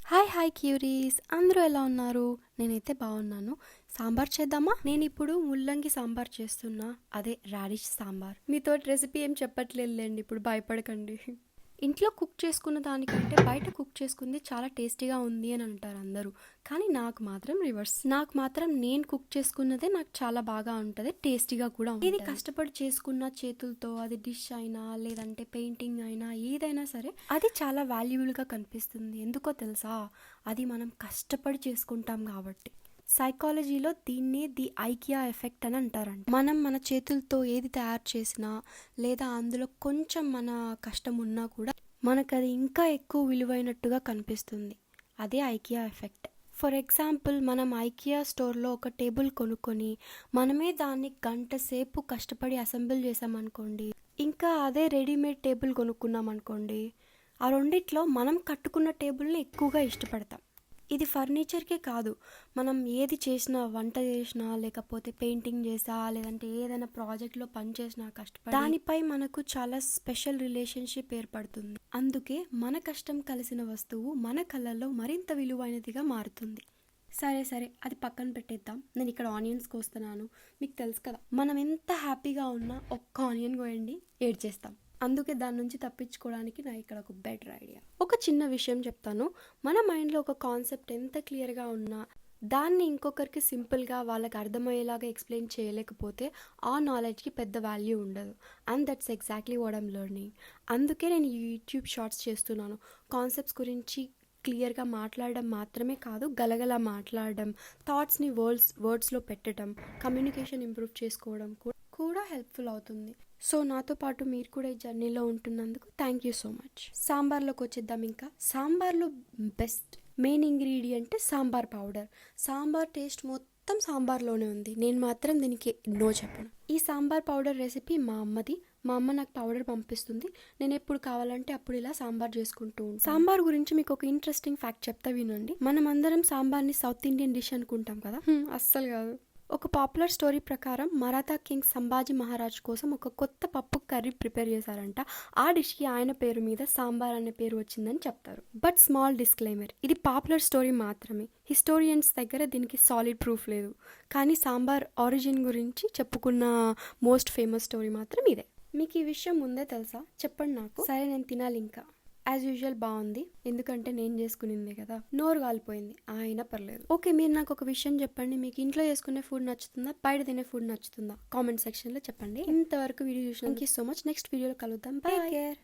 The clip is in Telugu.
హాయ్ క్యూరీస్, అందరూ ఎలా ఉన్నారు? నేనైతే బాగున్నాను. సాంబార్ చేద్దామా? నేను ఇప్పుడు ముల్లంగి సాంబార్ చేస్తున్నా, అదే రాడిష్ సాంబార్. మీతో రెసిపీ ఏం చెప్పట్లేదులేండి, ఇప్పుడు భయపడకండి. ఇంట్లో కుక్ చేసుకున్న దానికంటే బయట కుక్ చేసుకుంది చాలా టేస్టీగా ఉంది అని అంటారు అందరూ. కానీ నాకు మాత్రం రివర్స్. నాకు మాత్రం నేను కుక్ చేసుకున్నదే నాకు చాలా బాగా ఉంటుంది, టేస్టీగా కూడా ఉంటుంది. ఇది కష్టపడి చేసుకున్న చేతులతో, అది డిష్ అయినా లేదంటే పెయింటింగ్ అయినా ఏదైనా సరే అది చాలా వాల్యుబుల్గా కనిపిస్తుంది. ఎందుకో తెలుసా? అది మనం కష్టపడి చేసుకుంటాం కాబట్టి. సైకాలజీలో దీన్ని ది ఐకియా ఎఫెక్ట్ అని అంటారంట. మనం మన చేతులతో ఏది తయారు చేసినా లేదా అందులో కొంచెం మన కష్టం ఉన్నా కూడా మనకు అది ఇంకా ఎక్కువ విలువైనట్టుగా కనిపిస్తుంది. అదే ఐకియా ఎఫెక్ట్. ఫర్ ఎగ్జాంపుల్, మనం ఐకియా స్టోర్లో ఒక టేబుల్ కొనుక్కొని మనమే దాన్ని గంట సేపు కష్టపడి అసెంబుల్ చేసామనుకోండి, ఇంకా అదే రెడీమేడ్ టేబుల్ కొనుక్కున్నాం అనుకోండి, ఆ రెండిట్లో మనం కట్టుకున్న టేబుల్ని ఎక్కువగా ఇష్టపడతాం. ఇది ఫర్నిచర్కే కాదు, మనం ఏది చేసినా, వంట చేసినా లేకపోతే పెయింటింగ్ చేసా లేదంటే ఏదైనా ప్రాజెక్ట్లో పని చేసినా కష్టపడి దానిపై మనకు చాలా స్పెషల్ రిలేషన్షిప్ ఏర్పడుతుంది. అందుకే మన కష్టం కలిసిన వస్తువు మన కళ్ళల్లో మరింత విలువైనదిగా మారుతుంది. సరే అది పక్కన పెట్టేద్దాం. నేను ఇక్కడ ఆనియన్స్ కోస్తున్నాను. మీకు తెలుసు కదా, మనం ఎంత హ్యాపీగా ఉన్నా ఒక్క ఆనియన్ కోయండి ఏడ్ చేస్తాం. అందుకే దాని నుంచి తప్పించుకోవడానికి నా ఇక్కడ ఒక బెటర్ ఐడియా. ఒక చిన్న విషయం చెప్తాను. మన మైండ్లో ఒక కాన్సెప్ట్ ఎంత క్లియర్గా ఉన్నా దాన్ని ఇంకొకరికి సింపుల్గా వాళ్ళకి అర్థమయ్యేలాగా ఎక్స్ప్లెయిన్ చేయలేకపోతే ఆ నాలెడ్జ్కి పెద్ద వాల్యూ ఉండదు. And that's exactly what I'm learning. అందుకే నేను యూట్యూబ్ షార్ట్స్ చేస్తున్నాను. కాన్సెప్ట్స్ గురించి క్లియర్గా మాట్లాడడం మాత్రమే కాదు, గలగల మాట్లాడడం, థాట్స్ని వర్డ్స్లో పెట్టడం, కమ్యూనికేషన్ ఇంప్రూవ్ చేసుకోవడం కూడా హెల్ప్ఫుల్ అవుతుంది. సో నాతో పాటు మీరు కూడా ఈ జర్నీలో ఉంటున్నందుకు థ్యాంక్ యూ సో మచ్. సాంబార్లోకి వచ్చేద్దాం. ఇంకా సాంబార్లో best main ingredient sambar powder. Sambar taste మొత్తం సాంబార్లోనే ఉంది. నేను మాత్రం దీనికి నో చెప్పను. ఈ సాంబార్ పౌడర్ రెసిపీ మా అమ్మది. మా అమ్మ నాకు పౌడర్ పంపిస్తుంది. నేను ఎప్పుడు కావాలంటే అప్పుడు ఇలా సాంబార్ చేసుకుంటూ ఉంటాను. సాంబార్ గురించి మీకు ఒక ఇంట్రెస్టింగ్ ఫ్యాక్ట్ చెప్తా వినండి. మనం అందరం సాంబార్ని సౌత్ ఇండియన్ డిష్ అనుకుంటాం కదా, అస్సలు కాదు. ఒక పాపులర్ స్టోరీ ప్రకారం మరాఠా కింగ్ సంభాజీ మహారాజ్ కోసం ఒక కొత్త పప్పు కర్రీ ప్రిపేర్ చేశారంట. ఆ డిష్కి ఆయన పేరు మీద సాంబార్ అనే పేరు వచ్చిందని చెప్తారు. బట్ స్మాల్ డిస్క్లైమర్, ఇది పాపులర్ స్టోరీ మాత్రమే. హిస్టోరియన్స్ దగ్గర దీనికి సాలిడ్ ప్రూఫ్ లేదు. కానీ సాంబార్ ఆరిజిన్ గురించి చెప్పుకున్న మోస్ట్ ఫేమస్ స్టోరీ మాత్రం ఇదే. మీకు ఈ విషయం ముందే తెలుసా? చెప్పండి నాకు. సరే, నేను తినాలి. ఇంకా యాజ్ యూజువల్ బాగుంది, ఎందుకంటే నేను చేసుకునిందే కదా. నోరు కాలిపోయింది, అయినా పర్లేదు. ఓకే, మీరు నాకు ఒక విషయం చెప్పండి. మీకు ఇంట్లో చేసుకునే ఫుడ్ నచ్చుతుందా, బయట తినే ఫుడ్ నచ్చుతుందా? కామెంట్ సెక్షన్లో చెప్పండి. ఇంతవరకు వీడియో చూసినందుకు thank you so much. Next వీడియోలో కలుద్దాం. By care.